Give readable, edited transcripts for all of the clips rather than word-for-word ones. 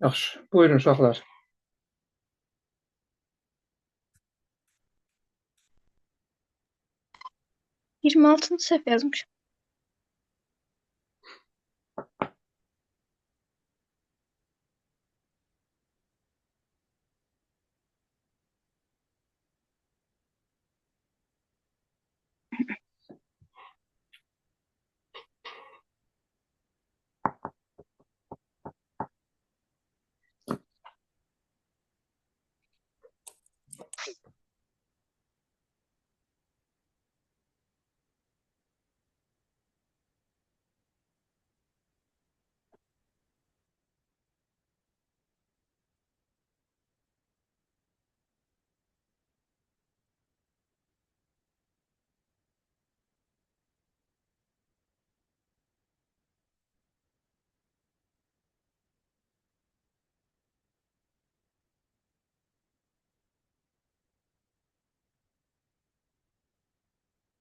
Yaxşı. Buyurun uşaqlar. 26-cı səhv yazmışam.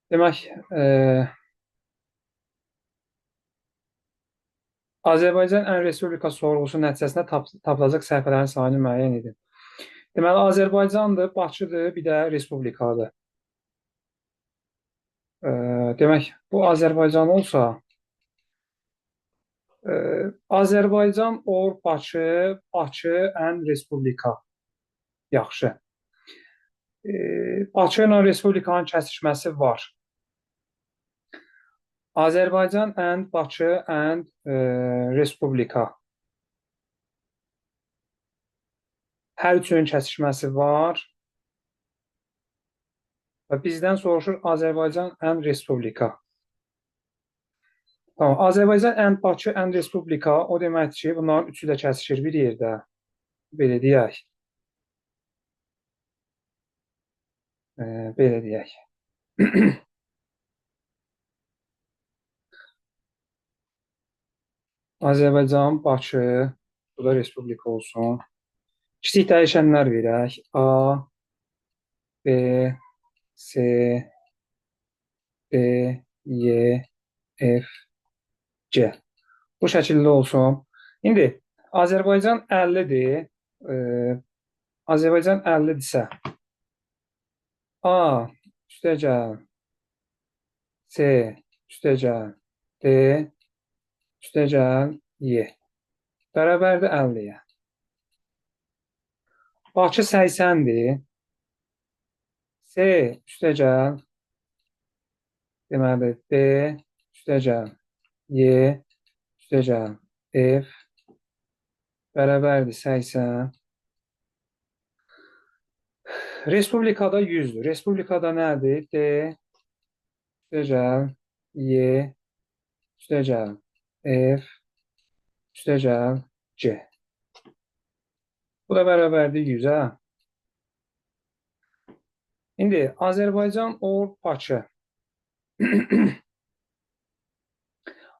Demək, Azərbaycan Ən Respublika sorğusu nəticəsində tapılacaq səhifələrin sayını müəyyən edin. Deməli, Azərbaycandır, Bakıdır, bir də respublikadır. Demək, bu Azərbaycan olsa, Azərbaycan or Bakı, Bakı Ən Respublika. Yaxşı. Bakı ilə respublikanın kəsişməsi var. Azərbaycan and Bakı and Respublika. Hər üçünün kəsişməsi var. Və bizdən soruşur Azərbaycan and Respublika. Tamam. Azərbaycan and Bakı and Respublika o deməkdir ki, bunların üçü də kəsişir bir yerdə. Belə deyək. Belə deyək. Azərbaycan, Bakı, bu da Respublika olsun. Kiçik dəyişənlər verək. A, B, C, D, Y, F, C. Bu şəkildə olsun. İndi Azərbaycan 50-dir. Azərbaycan 50-dirsə A üstəgəl C üstəgəl D üstəgəl Y bərabərdir 50-yə. Bakı 80-dir. C üstəgəl deməli D üstəgəl Y üstəgəl F bərabərdir 80. Respublikada 100-dür. Respublikada nədir? D üstəgəl Y üstəgəl F üstəgəl C. Bu da bərabərdir 100-ə. İndi Azərbaycan or Bakı.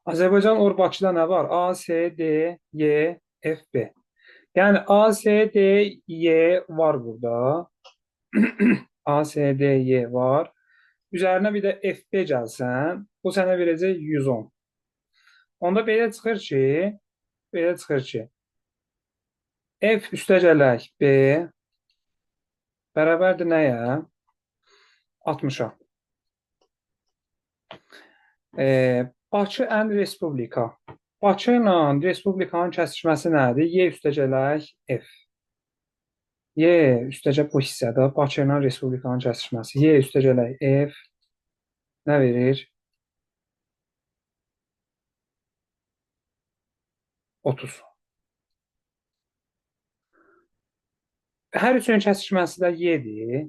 Azərbaycan or Bakıda nə var? A, C, D, Y, F, B. Yəni A, C, D, Y var burada. A, C, D, Y var. Üzərinə bir də F, B gəlsən, bu sənə verəcək 110. Onda belə çıxır ki, F üstəgələk B bərabərdir nəyə? 60-a. Bakı ən respublika. Bakı ilə respublikanın kəsişməsi nədir? Y üstəgələk F. Y üstəgəl bu hissədə Bakı ilə respublikanın kəsişməsi. Y üstəgələk F nə verir? 30. Hər üçünün kəsişməsi də Y-dir.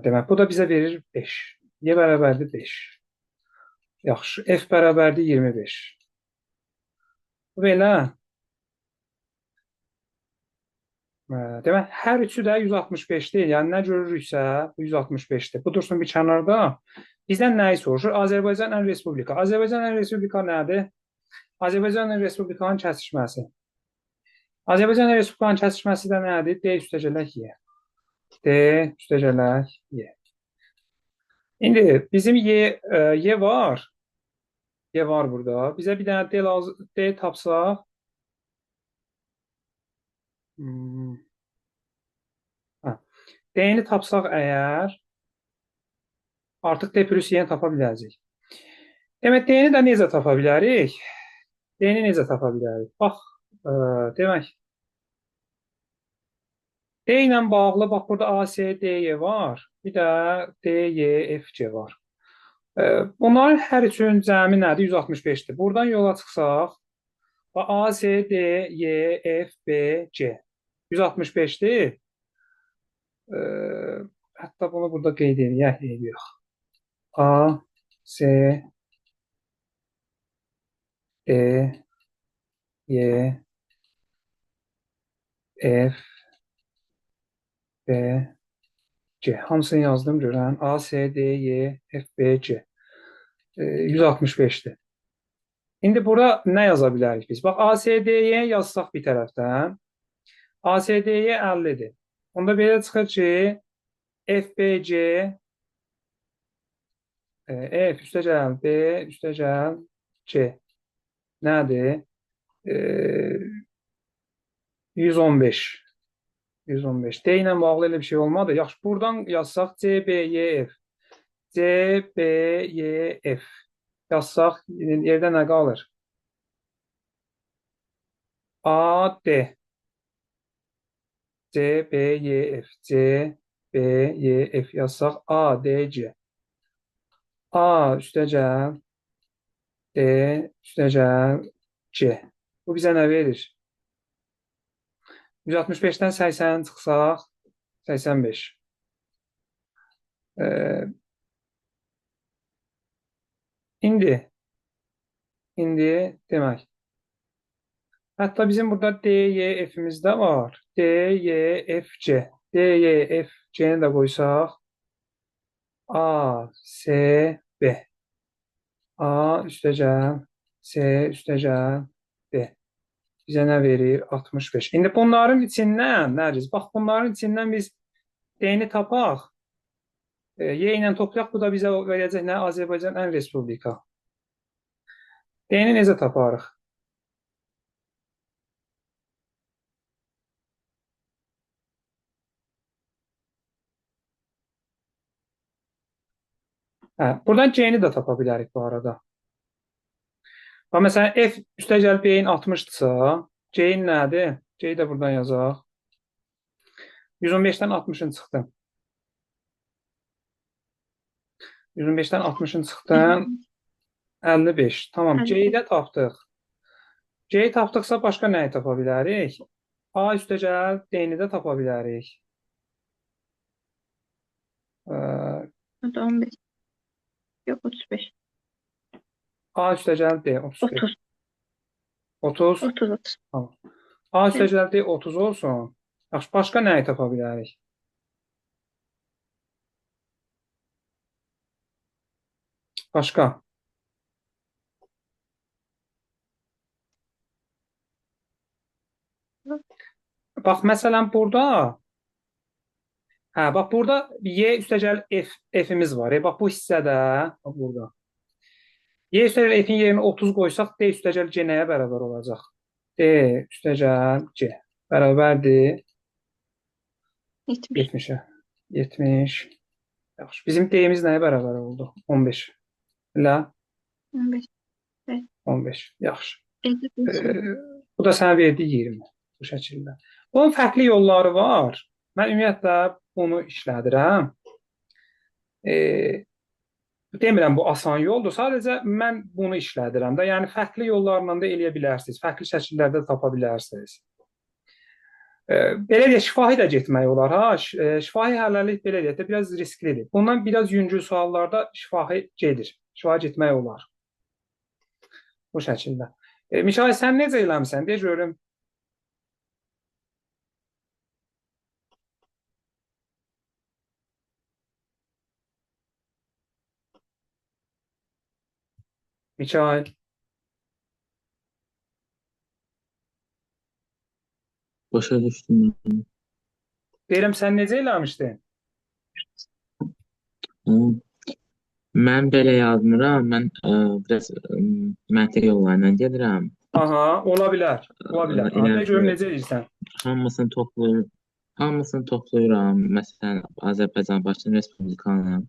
Demək, bu da bizə verir 5. Y bərabərdir 5. Yaxşı. F bərabərdir 25. Bu belə. Demək, hər üçü də 165-dir. Yəni, nə görürüksə, bu 165-dir. Bu dursun bir kənarda. Bizdən nəyi soruşur? Azərbaycan Ən Respublika. Azərbaycan Ən Respublika nədir? Azərbaycan Ən Respublikanın kəsişməsi. Azərbaycan Ən Respublikanın kəsişməsi də nədir? D üstəgələk Y. D üstəgələk Y. İndi bizim Y var. Y var burada. Bizə bir dənə D tapsaq Hmm. Hə. D-ni tapsaq əgər artıq D plus Y-ni tapa biləcəyik. Demək, D-ni də necə tapa bilərik? D-ni necə tapa bilərik? Bax, demək, D ilə bağlı, bax, burada A, C, D, Y var. Bir də D, Y, F, C var. Bunların hər üçün cəmi nədir? 165-dir. Buradan yola çıxsaq, A, C, D, Y, F, B, C. 165-dir. Hətta bunu burada qeyd edək. Yox. A, C, D, Y, F, B, C. Hamısını yazdım görən. A, C, D, Y, F, B, C. 165-dir. İndi bura nə yaza bilərik biz? Bax, A, C, D, Y yazsaq bir tərəfdən. A, C, D, Y 50-dir. Onda belə çıxır ki, F, B, C, F üstəgəl B üstəgəl C nədir? 115. 115. D ilə bağlı elə bir şey olmadı. Yaxşı, buradan yazsaq C, B, Y, F. C, B, Y, F. Yazsaq yerdə nə qalır? A, D. C, B, Y, F. C, B, Y, F yazsaq A, D, C. A üstəgəl D üstəgəl C. Bu bizə nə verir? 165-dən 80 çıxsaq 85. İndi demək. Hətta bizim burada D, Y, F-imiz də var. D, Y, F, C. D, Y, F, C-ni də qoysaq A, C, B. A üstəgəl C üstəgəl B. Bizə nə verir? 65. İndi bunların içindən nəriz? Bax, bunların içindən biz D-ni tapaq. Y ilə toplayaq, bu da bizə verəcək nə? Azərbaycan Ən Respublika. D-ni necə taparıq? Buradan C-ni də tapa bilərik bu arada. Bax, məsələn, F üstəgəl B-in 60-dırsa, C-in nədir? C-yi də buradan yazaq. 115-dən 60-ın çıxdı. 125-dən 60-ın çıxdı. 55. Tamam, C-yi də tapdıq. C-yi tapdıqsa başqa nəyi tapa bilərik? A üstəgəl D-ni də tapa bilərik. O da 15. Yox, 35. A üstəgəl D 35. 30. 30. 30. Tamam. A üstəgəl D 30 olsun. Yaxşı, başqa nəyi tapa bilərik? Başqa. Bax, məsələn, burada bax, burada Y üstəgəl F-imiz var. Bax, bu hissədə burada. Y üstəgəl F-in yerinə 30 qoysaq, D üstəgəl C nəyə bərabər olacaq? D üstəgəl C bərabərdir 70-ə. 70. Yaxşı. Bizim D-imiz nəyə bərabər oldu? 15. Elə? 15. 15. Yaxşı. Evet. Bu da sənə verdi 20. Bu şəkildə. Bunun fərqli yolları var. Mən ümumiyyətlə bunu işlədirəm. Demirəm bu asan yoldur. Sadəcə mən bunu işlədirəm də. Yəni fərqli yollarla da eləyə bilərsiniz. Fərqli şəkillərdə tapa bilərsiniz. Belə deyək, şifahi də getmək olar. Şifahi hələlik belə deyək də biraz risklidir. Bundan biraz yüngül suallarda şifahi gedir. Şifahi getmək olar. Bu şəkildə. Mikail, sən necə eləmsən? Deyə görüm. Mikail. Başa düşdüm. Deyirəm, sən necə eləmişdin? Mən belə yazmıram. Mən biraz məntiq yollarla gedirəm. Aha, ola bilər. Ola bilər. Ha, de görüm İleride necə edirsən. hamısını toplayıram. Hamısını toplayıram. Məsələn, Azərbaycan Bakı Respublikanı.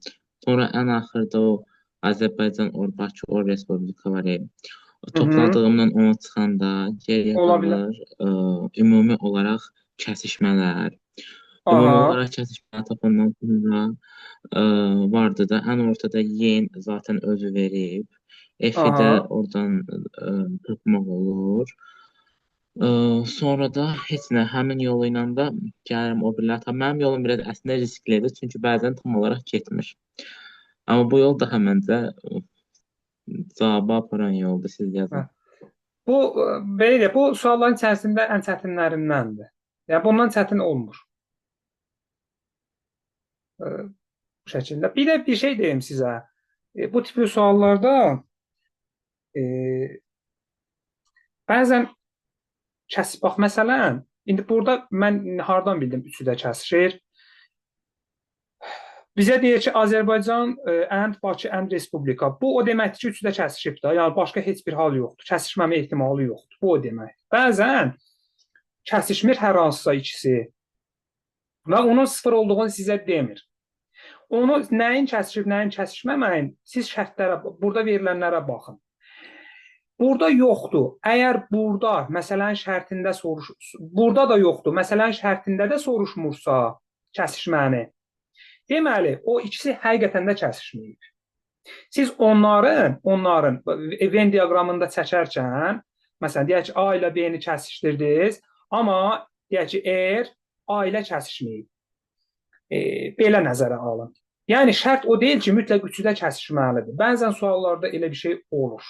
Sonra ən axırda o Azərbaycan Bakı Respublika var. Hı -hı. Topladığımdan ona çıxanda geriyə Ola bilər. qalır ümumi olaraq kəsişmələr. Ümumi Aha. olaraq kəsişmələr tapandan sonra vardı da ən ortada yen zaten özü verib. F-i də Aha. oradan tapmaq olur. Sonra da heç nə həmin yolu ilə də gəlirəm o birlər. Mənim yolum biraz əslində risklidir, çünki bəzən tam olaraq getmir. Amma bu yol daha məncə cavaba aparan yoldur, siz yazın. Hə. Bu belə də bu sualların içərisində ən çətinlərindəndir. Yəni bundan çətin olmur. Bu şəkildə. Bir də bir şey deyim sizə. Bu tipli suallarda e, bəzən kəsib bax məsələn, indi burada mən hardan bildim üçü də kəsişir? Bizə deyir ki, Azərbaycan and Bakı and Respublika. Bu o deməkdir ki, üçü də kəsişib də. Yəni başqa heç bir hal yoxdur. Kəsişməmə ehtimalı yoxdur. Bu o demək. Bəzən kəsişmir hər hansısa ikisi və onun sıfır olduğunu sizə demir. Onu nəyin kəsişib, nəyin kəsişməməyin siz şərtlərə, burada verilənlərə baxın. Burada yoxdur. Əgər burada, məsələn, şərtində burada da yoxdur. Məsələn, şərtində də soruşmursa kəsişməni, deməli, o ikisi həqiqətən də kəsişməyib. Siz onların Venn diaqramında çəkərkən, məsələn, deyək ki, A ilə B-ni kəsişdirdiniz, amma deyək ki, eğer A ilə kəsişməyib. Belə nəzərə alın. Yəni, şərt o deyil ki, mütləq üçü də kəsişməlidir. Bəzən suallarda elə bir şey olur.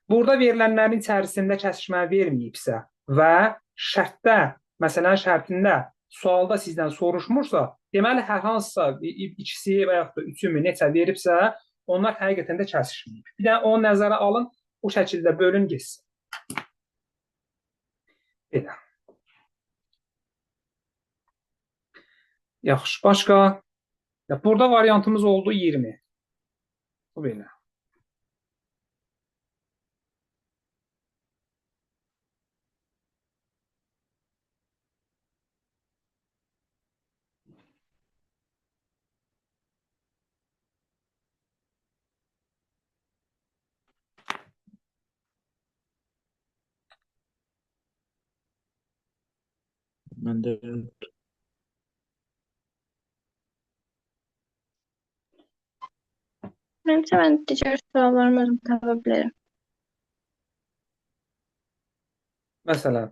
Burada verilənlərin içərisində kəsişmə verməyibsə və şərtdə, məsələn, şərtində sualda sizdən soruşmursa, deməli, hər hansısa ikisi və yaxud da üçümü neçə veribsə, onlar həqiqətən də kəsişməyib. Bir də onu nəzərə alın, bu şəkildə bölün geçsin. Belə. Yaxşı, başqa? Burada variantımız oldu 20. Bu belə. Mən də Məncə mən digər suallarımı özüm tapa bilərəm. Məsələn,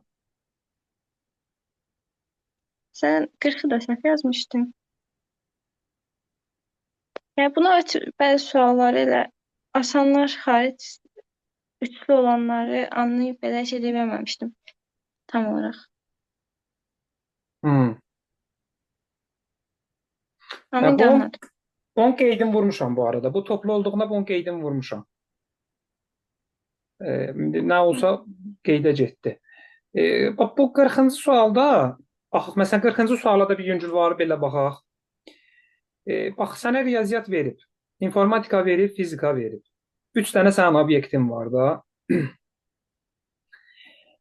Sən 40-ı da səhv yazmışdın. Yəni buna bəzi sualları elə asanlar xaric üçlü olanları anlayıb belə şey deyə bilməmişdim tam olaraq. Amma indi anladım. 10 qeydim vurmuşam bu arada. Bu toplu olduğunda 10 qeydim vurmuşam. Nə olsa qeydə getdi. Bax, bu 40-cı sualda, baxaq, məsələn, 40-cı suala da bir yüngül var, belə baxaq. Bax, sənə riyaziyyat verib, informatika verib, fizika verib. 3 dənə sənin obyektin var da.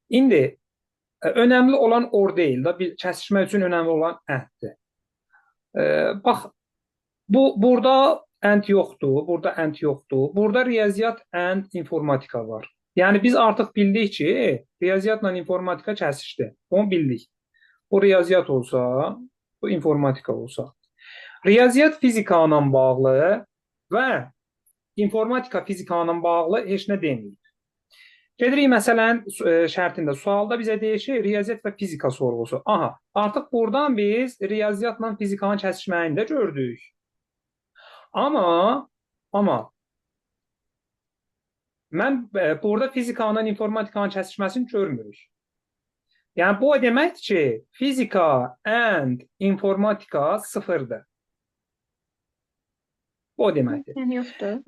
İndi, önəmli olan or deyil da, kəsişmə üçün önəmli olan ənddir. Bax, burada ənd yoxdur, burada ənd yoxdur. Burada riyaziyyat, ənd, informatika var. Yəni, biz artıq bildik ki, riyaziyyatla informatika kəsişdi. Onu bildik. Bu riyaziyyat olsa, bu informatika olsa. Riyaziyyat fizika ilə bağlı və informatika fizika ilə bağlı heç nə deməyib. Gedirik, məsələn, şərtində sualda bizə deyir ki, riyaziyyat və fizika sorğusu. Aha, artıq buradan biz riyaziyyatla fizikanın kəsişməyini də gördük. Amma mən burada fizikanın informatikanın kəsişməsini görmürük. Yəni, bu o deməkdir ki, fizika and informatika sıfırdır. Bu o deməkdir. Yəni yoxdur.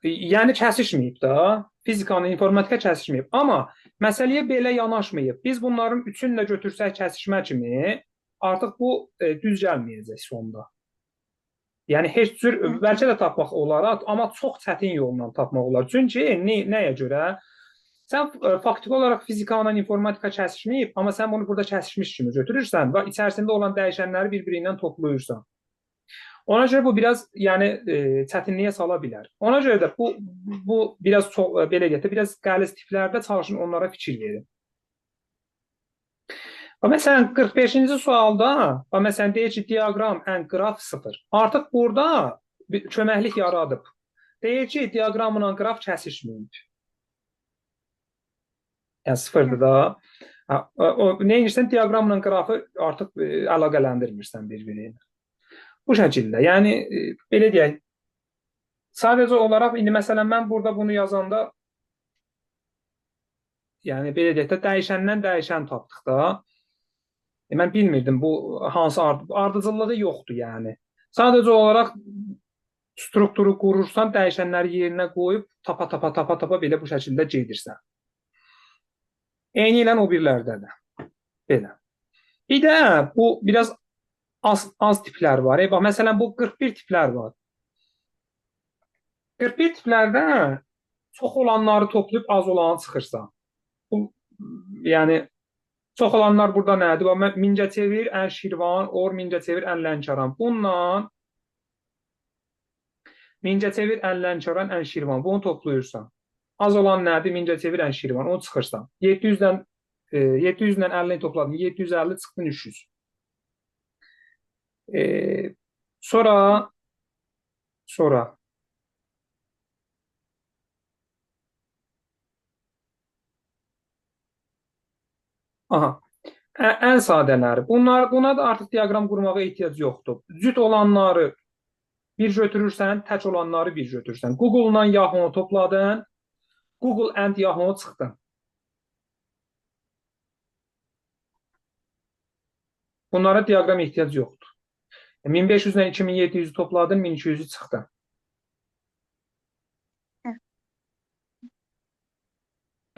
Yəni kəsişməyib da, fizikanın informatika kəsişməyib. Amma məsələyə belə yanaşmayıb. Biz bunların üçünü də götürsək kəsişmə kimi, artıq bu düz gəlməyəcək sonda. Yəni heç cür Okey. bəlkə də tapmaq olar, amma çox çətin yolla tapmaq olar. Çünki nəyə görə? Sən faktiki olaraq fizika ilə informatika kəsişməyib, amma sən bunu burada kəsişmiş kimi götürürsən və içərisində olan dəyişənləri bir-biri ilə toplayırsan. Ona görə bu biraz yəni çətinliyə sala bilər. Ona görə də bu biraz çox belə deyək də biraz qəliz tiplərdə çalışın onlara fikir verin. Və məsələn 45-ci sualda, və məsələn deyir ki, diaqram ən qraf 0. Artıq burada bir köməklik yaradıb. Deyir ki, diaqramla qraf kəsişməyib. Yəni 0-dır da. Nə edirsən, diaqramla qrafı artıq əlaqələndirmirsən bir-biri ilə. Bu şəkildə. Yəni belə deyək, sadəcə olaraq indi məsələn mən burada bunu yazanda yəni belə deyək də dəyişəndən dəyişən tapdıq da. Mən bilmirdim bu hansı ardıcıllığı yoxdur yəni. Sadəcə olaraq strukturu qurursan, dəyişənləri yerinə qoyub tapa belə bu şəkildə gedirsən. Eyni ilə o birlərdə də. Belə. Bir də bu biraz az tiplər var. Bax, məsələn, bu 41 tiplər var. 41 tiplərdə çox olanları toplayıb az olanı çıxırsan. Bu, yəni, çox olanlar burada nədir? Bax, Mingəçevir, Ən-Şirvan, Or, Mingəçevir, Ən-Lənkəran. Bununla Mingəçevir, Ən-Lənkəran, Ən-Şirvan. Bunu toplayırsan. Az olan nədir? Mingəçevir, Ən-Şirvan. Onu çıxırsan. 700-dən 50-ni topladın. 750 çıxdın 300. Sonra aha, ən sadələri. Buna da artıq diaqram qurmağa ehtiyac yoxdur. Cüt olanları bir götürürsən, tək olanları bir götürürsən. Google-la Yahoo-nu topladın, Google and Yahoo çıxdın. Bunlara diaqram ehtiyac yoxdur. 1500-dən 2700-ü topladın, 1200-ü çıxdın.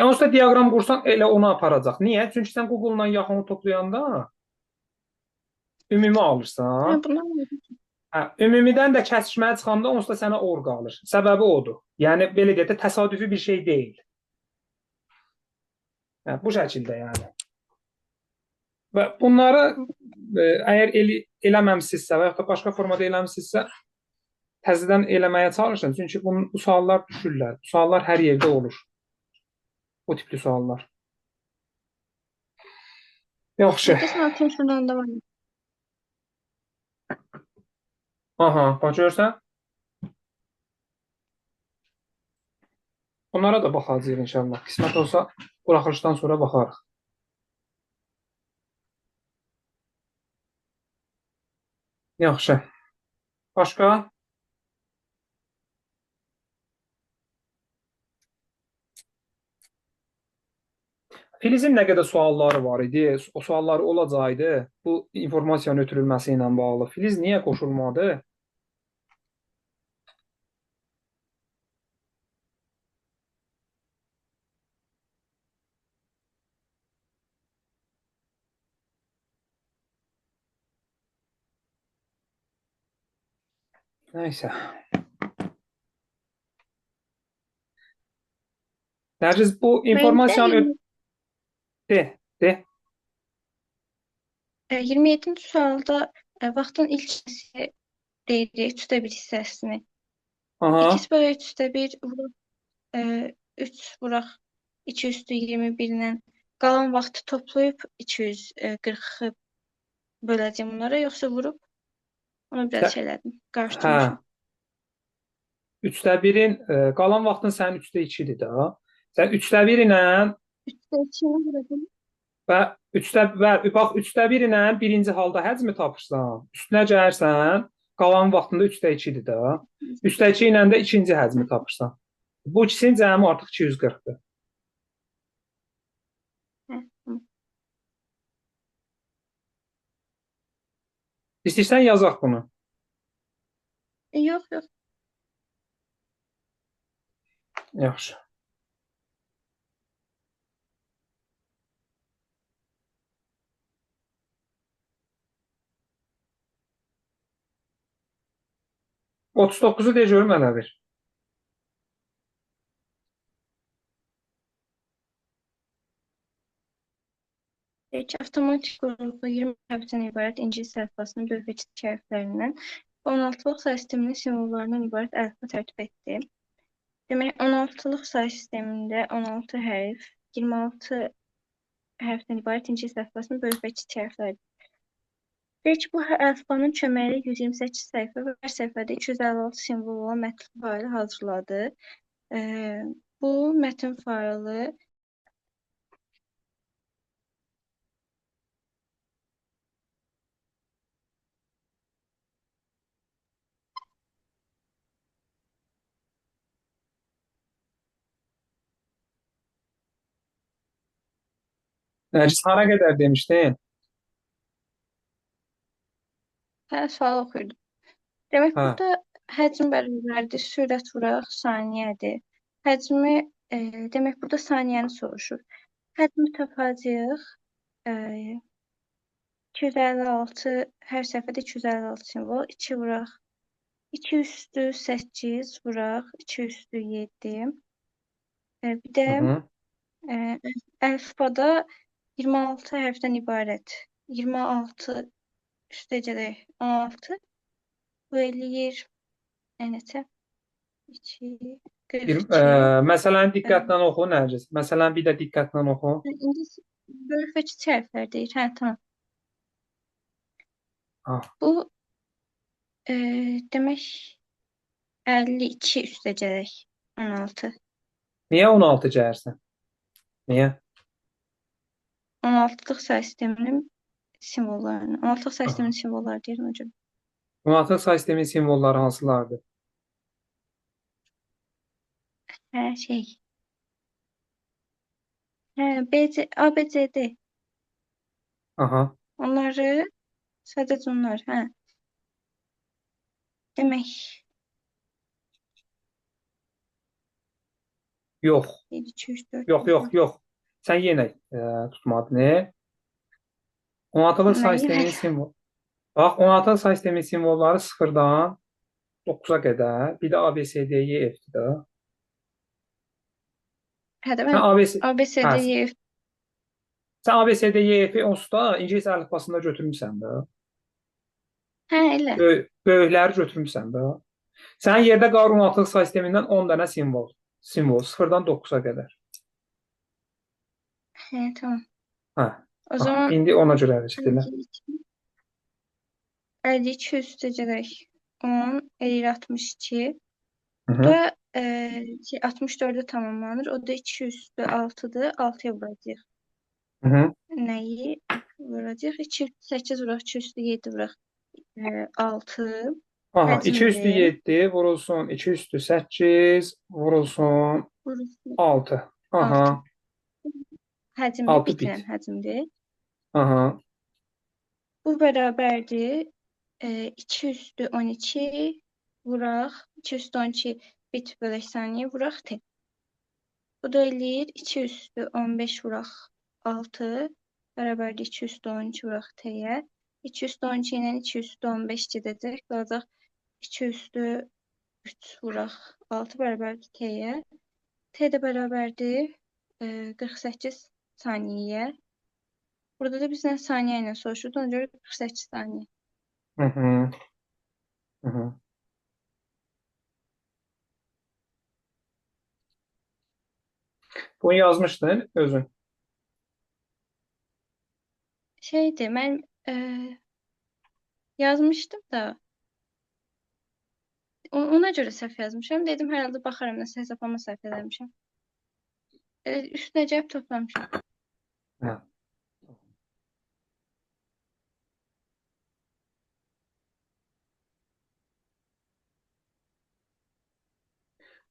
Onsuz da diaqram qursan elə onu aparacaq. Niyə? Çünki sən Google-la Yahoo-nu toplayanda ümumi alırsan. Ümumidən də kəsişməyə çıxanda onsuz da sənə or qalır. Səbəbi odur. Yəni, belə deyək də, təsadüfi bir şey deyil. Bu şəkildə yəni. Və bunları əgər eləməmsinizsə və ya da başqa formada eləmsinizsə, təzədən eləməyə çalışın. Çünki bu suallar düşürlər. Bu suallar hər yerdə olur. Bu tipli suallar. Yaxşı. Aha, bax görsən? Onlara da baxacağıq inşallah. Qismət olsa, buraxılışdan sonra baxarıq. Yaxşı. Başqa? Filizin nə qədər sualları var idi, o sualları olacaqdı bu informasiyanın ötürülməsi ilə bağlı. Filiz niyə qoşulmadı? Nəysə. Nərgiz, bu informasiyanı... De. 27-ci sualda vaxtın ilk hissəsi deyirik, 3/1 hissəsini. 2/3/1 vuraq 3 vuraq 2/21-lə qalan vaxtı toplayıb 240-ı böləcəm bunlara, yoxsa vurub onu biraz şeylədim, qarışdırmışam. 3/1-in qalan vaxtın sənin 3/2-dir də. Sən 3/1 ilə 3/2-ni vuracam. və 3/1 ilə birinci halda həcmi tapırsan, üstünə gəlirsən, qalan vaxtında 3/2-dir də. 3/2 ilə də ikinci həcmi tapırsan. Bu ikisinin cəmi artıq 240-dır. İstəyirsən yazaq bunu. Yox. Yaxşı. 39'u de görüm hələ bir. Deyir ki, avtomatik quruluqlu 20 hərfdən ibarət ingilis əlifbasının böyük və kiçik hərflərindən 16-lıq say sisteminin simvollarından ibarət əlifba tərtib etdi. Demək, 16-lıq say sistemində 16 hərf, 26 hərfdən ibarət ingilis əlifbasının böyük və kiçik hərfləridir. Deyir ki, bu əlifbanın köməyi 128 səhifə və hər səhifədə 256 simvol olan mətn faili hazırladı. Bu mətn faili Nərcis hara qədər demişdin? sual oxuyurdum. Demək, Hə. burada həcm bərabərdir, sürət vuraq, saniyədir. Həcmi, demək, burada saniyəni soruşur. Həcmi tapacağıq. 256, hər səhifədə 256 simvol. 2 vuraq. 2 üstü 8 vuraq. 2 üstü 7. Bir də Hı -hı. əlifbada 26 hərfdən ibarət. 26 üstəcərək 16. Bu eləyir neçə? 2, 42. Məsələni diqqətlə oxu Nərcis. Məsələni bir də diqqətlə oxu. İndi böyük və kiçik hərflər deyir. Hə, tamam. Ha. Bu demək 52 üstəcərək 16. Niyə 16 cəhərsən? Niyə? 16-lıq say sisteminin simvollarını. 16-lıq say sisteminin simvolları deyir hocam. 16 say sistemin simvolları hansılardır? Hə, şey. Hə, ABCD. Aha. Onları sadəcə onlar, hə. Demək Yox. 1, 2, 3, 4. Yox. Sən yenə tutmadın. 16-lıq say Nəyi? sisteminin simvol. Bax, 16-lıq say sisteminin simvolları 0-dan 9-a qədər. Bir də ABCDEF'dir də. Hə, də Sən mən ABC ABCD. Sən ABCDEF'i onsuz da ingilis əlifbasında götürmüsən də. Hə, elə. Böyükləri götürmüsən də. Sənin yerdə qalır 16-lıq say sistemindən 10 dənə simvol. Simvol 0-dan 9-a qədər. Hə, tamam. Hə. O zaman İndi ona görə hərəkət 52 üstəcərək 10 eləyir 62. Hı -hı. Burada 64-də tamamlanır. O da 2 üstü 6-dır. 6-ya vuracaq. Hı -hı. Nəyi vuracaq? 2 üstü 8 vuraq, 2 üstü 7 vuraq. 6. Aha, 2 üstü Həcmdir. 7 vurulsun, 2 üstü 8 vurulsun, Vurulsun 6. Aha, 6. Həcmdir, 6 bitirən bit. həcmdir. Aha, Bu bərabərdir 2 üstü 12 vuraq, 2 üstü 12 bit bölək saniyə vuraq t. Bu da eləyir 2 üstü 15 vuraq 6 bərabərdir 2 üstü 12 vuraq t-yə. 2 üstü 12 ilə 2 üstü 15 gedəcək. Qalacaq 2 üstü 3 vuraq 6 bərabərdir t-yə. T də bərabərdir 48 saniyəyə. Burada da bizdən saniyə ilə soruşurdu. Ona görə 48 saniyə. hı hı, hı hı. Bunu yazmışdın özün. Şeydir, mən yazmışdım da ona görə səhv yazmışam. Dedim, hər halda baxaram, nəsə hesablama səhv eləmişəm. Üstünə cəb toplamışam. Hə.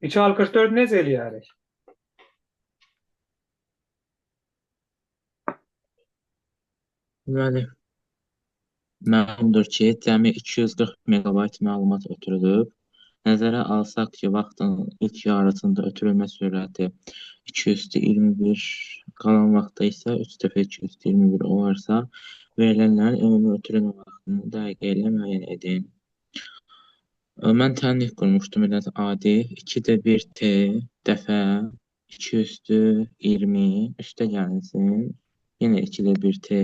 İki al 44 necə eləyərik? Deməli, məlumdur ki, cəmi 240 megabayt məlumat ötürülüb. Nəzərə alsaq ki, vaxtın ilk yarısında ötürülmə sürəti 221, qalan vaxtda isə 3 dəfə 221 olarsa, verilənlərin ümumi ötürülmə vaxtını dəqiqə ilə müəyyən edin. Mən tənlik qurmuşdum elə adi 2-də 1 t dəfə 2 üstü 20 üstə gəlsin. Yenə 2-də 1 t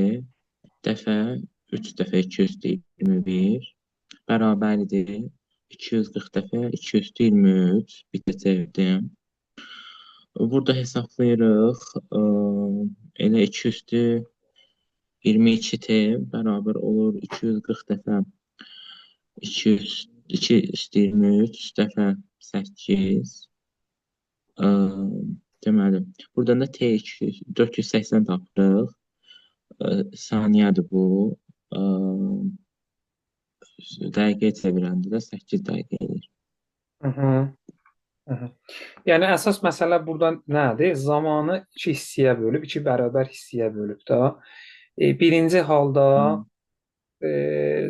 dəfə 3 dəfə 2 üstü 21 bərabərdir 240 dəfə 2 üstü 23 bitə çevirdim. Burada hesablayırıq. Elə 2 üstü 22 t bərabər olur 240 dəfə 2 üstü 23 dəfə 8. Deməli, buradan da T200 480 tapırıq. Saniyədir bu. Dəqiqəyə çevirəndə də 8 dəqiqə edir. Hı -hı. Hı -hı. Yəni əsas məsələ burada nədir? Zamanı iki hissəyə bölüb, iki bərabər hissəyə bölüb də. Birinci halda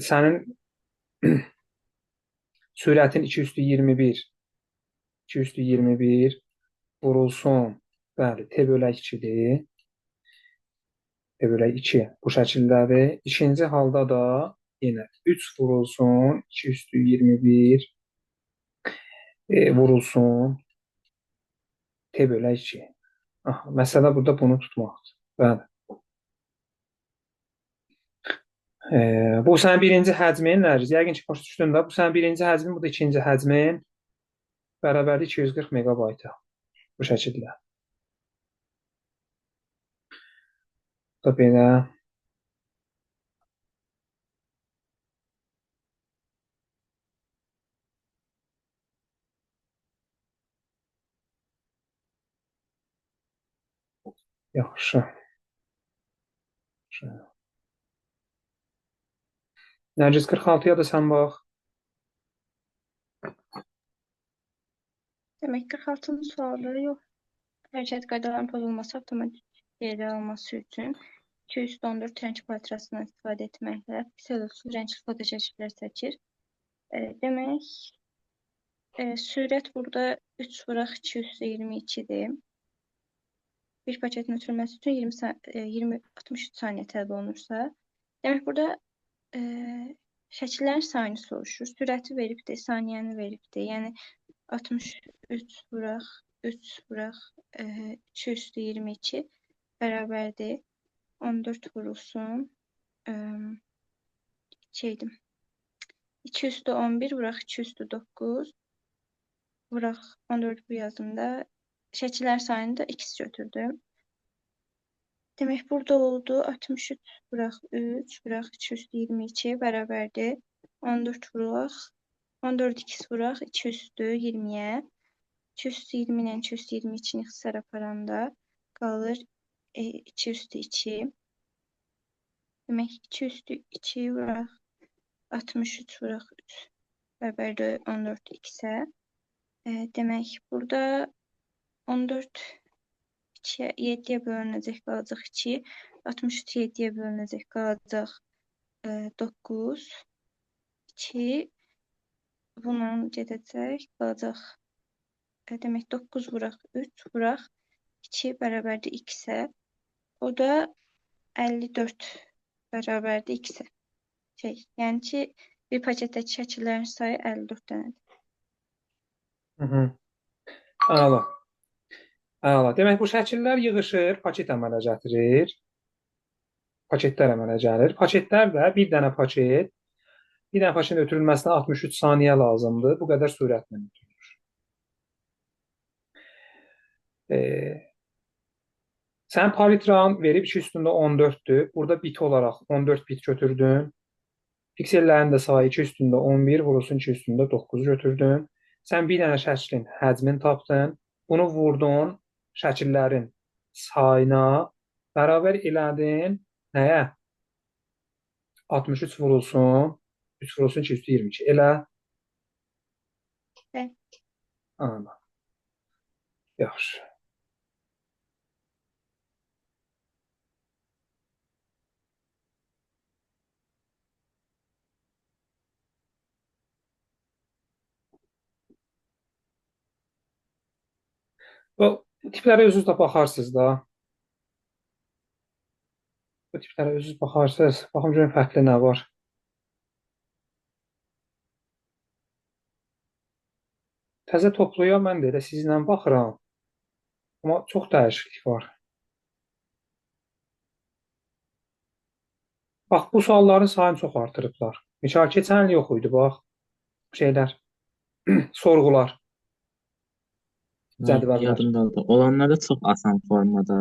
sənin sürətin 2 üstü 21 2 üstü 21 vurulsun. Bəli, t bölək 2-dir. T bölək 2 bu şəkildədir. İkinci halda da yenə 3 vurulsun. 2 üstü 21 vurulsun. T bölək 2. Aha, məsələ burada bunu tutmaqdır. Bəli. Bu sənin birinci həcmin, Nərgiz. Yəqin ki, başa düşdün də. Bu sənin birinci həcmin, bu da ikinci həcmin. Bərabərdir 240 megabayta. Bu şəkildə. Bu da belə. Yaxşı. Nərgiz 46-ya da sən bax. Demək 46-cı sualda yox. Hərəkət qaydalarının pozulması avtomatik geri alması üçün 214 rəng palitrasından istifadə etməklə pixel rəngli fotoşəkillər çəkir. Demək, sürət burada 3 vuraq 222-dir. Bir paketin ötürülməsi üçün 63 saniyə tələb olunursa, demək burada şəkillərin sayını soruşur. Sürəti veribdir, saniyəni veribdir. Yəni 63 vuraq 3 vuraq 2 üstü 22 bərabərdir. 14 vurulsun. Şeydim. 2 üstü 11 vuraq 2 üstü 9 vuraq 14 bu yazımda. Şəkillər sayını da x götürdüm. Demək, burada oldu 63 vuraq 3 vuraq 2 üstü 22 bərabərdir. 14 vuraq 14 x vuraq 2 üstü 20-yə. 2 üstü 20 ilə 2 üstü 22-ni ixtisar aparanda qalır 2 üstü 2. Demək, 2 üstü 2 vuraq 63 vuraq 3 bərabərdir 14 x-ə. Demək, burada 14 7-yə bölünəcək qalacaq 2. 63 7-yə bölünəcək qalacaq 9. 2. Bunun gedəcək qalacaq. Demək 9 vuraq 3 vuraq 2 bərabərdir x-ə. O da 54 bərabərdir x-ə. Yəni ki, bir paketdəki şəkillərin sayı 54 dənədir. Əla. Əla. Demək, bu şəkillər yığışır, paket əmələ gətirir. Paketlər əmələ gəlir. Paketlər də bir dənə paketin ötürülməsinə 63 saniyə lazımdır. Bu qədər sürətlə ötürülür. Sən palitran verib 2 üstündə 14'dür. Burada bit olaraq 14 bit götürdün. Piksellərin də sayı 2 üstündə 11, vurulsun 2 üstündə 9 götürdün. Sən bir dənə şəklin həcmini tapdın. Bunu vurdun şəkillərin sayına, bərabər elədin nəyə? 63 vurulsun 3 vurulsun 2 üstü 22. Elə? Ana. Yaxşı. Bu tiplərə özünüz də baxarsınız da. Bu tiplərə özünüz baxarsınız. Baxın görün fərqli nə var. təzə toplayam, mən də elə sizlə baxıram. Amma çox dəyişiklik var. Bax, bu sualların sayını çox artırıblar. Misal, keçən il yox idi, bax, şeylər, sorğular, cədvəllər. Yadımdadır. Olanlar da çox asan formada var.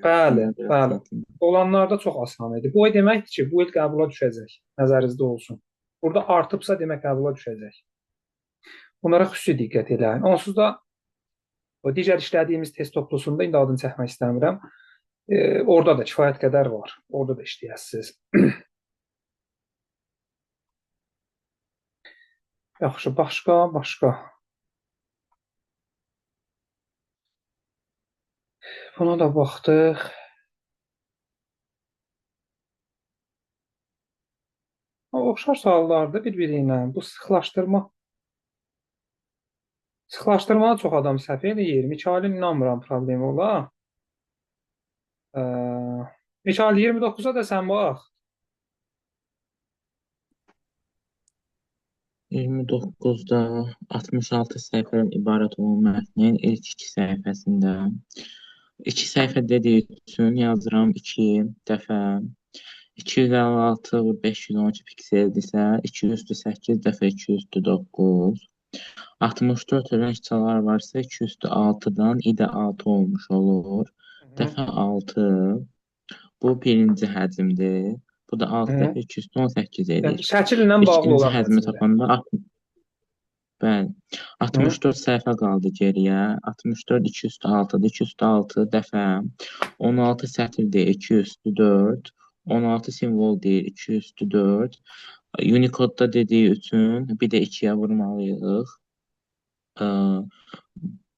Bəli, Bunlar biraz bəli. çətin. Olanlar da çox asan idi. Bu deməkdir ki, bu il qəbula düşəcək. Nəzərinizdə olsun. Burada artıbsa, demək qəbula düşəcək. Bunlara xüsusi diqqət eləyin. Onsuz da o digər işlədiyimiz test toplusunda, indi adını çəkmək istəmirəm, orada da kifayət qədər var. Orada da işləyəsiniz. Yaxşı, başqa. Buna da baxdıq. Oxşar suallardır bir-biri ilə. Bu sıxlaşdırmada çox adam səhv eləyir. Mikailin inanmıram problemi ola. Mikail 29-a da sən bax. 29-da 66 səhifədən ibarət olan mətnin ilk 2 səhifəsində 2 səhifə dediyi üçün yazıram 2 dəfə 256 və 512 pikseldirsə 208 dəfə 209 64 rəng çalar varsa 206-dan i-də 6 olmuş olur. Dəfə 6 bu birinci həcmdir. Bu da 6 dəfə 218 edir. Yəni, şəkil ilə bağlı İkinci olan həcmi həcmdir. tapanda bəli. 64 səhifə qaldı geriyə. 64 2 üstü 6-dır. 2 üstü 6 dəfə 16 sətirdir 2 üstü 4. 16 simvol deyir 2 üstü 4. Unicode-da dediyi üçün bir də 2-yə vurmalıyıq.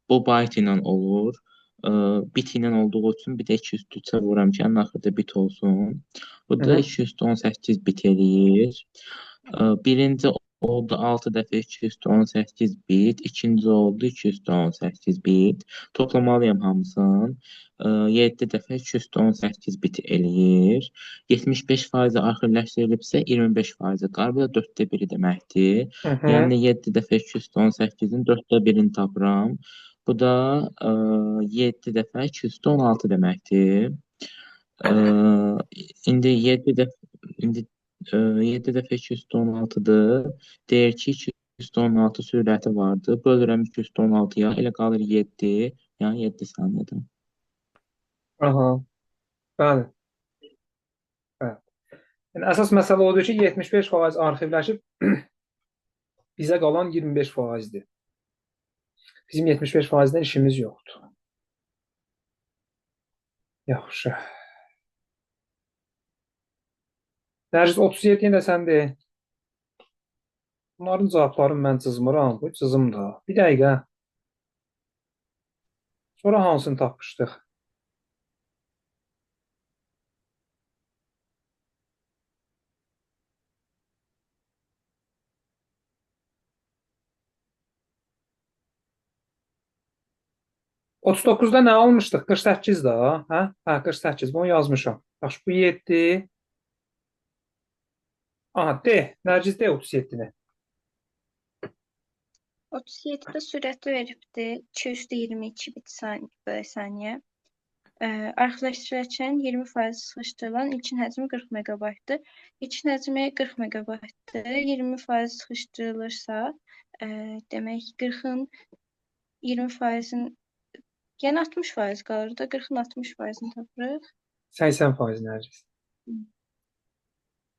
Bu byte ilə olur. Bit ilə olduğu üçün bir də 2 üstü 3-ə vururam ki, axırda bit olsun. Bu da 218 bit eləyir. Birinci oldu 6 dəfə 218 bit. İkinci oldu 218 bit. Toplamalıyam hamısını. 7 dəfə 218 bit eləyir. 75% axirləşdirilibsə 25% qalır. Bu da 4də 1 deməkdir. Yəni 7 dəfə 218-in 4də 1-ini tapıram. Bu da 7 dəfə 216 deməkdir. İndi 7 dəfə 216-dır. Deyir ki, 216 sürəti vardır. Bölürəm 216-ya, elə qalır 7, yəni 7 saniyədən. Aha, bəli. Yəni, əsas məsələ odur ki, 75% arxivləşib, bizə qalan 25%-dir. Bizim 75%-dən işimiz yoxdur. Yaxşı. Nərgiz, 37-ni də sən de. Bunların cavablarını mən cızmıram. Bu cızım da. Bir dəqiqə. Sonra hansını tapmışdıq? Otuz doqquzda nə almışdıq? 48 də. Hə? Hə, 48. Bunu yazmışam. Yaxşı, bu 7. Aha, de. Nərgiz, de 37-ni. 37-də sürəti veribdi 222 bit saniyə. Arxivləşdirərkən 20% sıxışdırılan ilkin həcmi 40 megabaytdır. İlkin həcmi 40 megabaytdır. 20% sıxışdırılırsa, demək 40-ın 20%-in, yəni 60% qalır da, 40-ın 60%-ni tapırıq. 80% Nərgiz.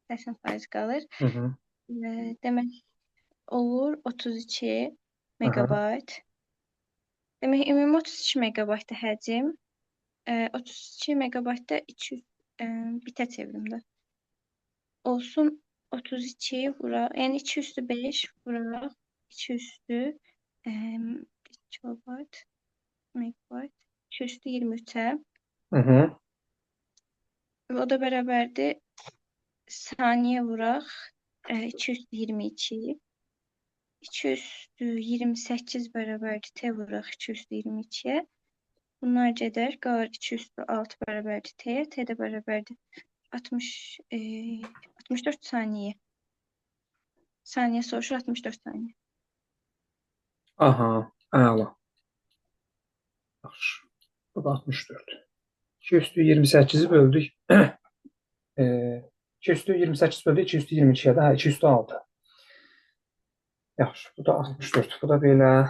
80% qalır. Hı. Demək olur 32 megabayt. Demək ümumi 32 megabaytda həcm. 32 megabaytda 200 bitə çevirim də. Olsun 32 vuraq, yəni 2 üstü 5 vuraq, 2 üstü kilobayt, megabayt, 2 üstü 23-ə. O da bərabərdir saniyə vuraq, 2 üstü 22. 2 üstü 28 bərabərdir T vuraq 2 üstü 22-yə. Bunlar gedər, qalır 2 üstü 6 bərabərdir T-yə. T də bərabərdir 64 saniyə. Saniyə soruşur 64 saniyə. Aha, əla. Yaxşı. Bu da 64. 2 üstü 28'i böldük. 2 üstü 28 böldük 2 üstü 22'yə də. Hə, 2 üstü 6. Yaxşı. Bu da 64. Bu da belə.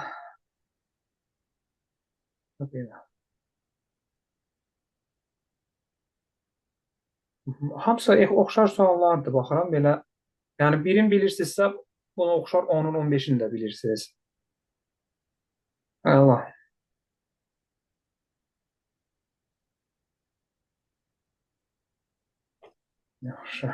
Bu da belə. Hamısı oxşar suallardır. Baxıram belə. Yəni birin bilirsinizsə, buna oxşar 10-un 15-ini də bilirsiniz. Əla. Yaxşı.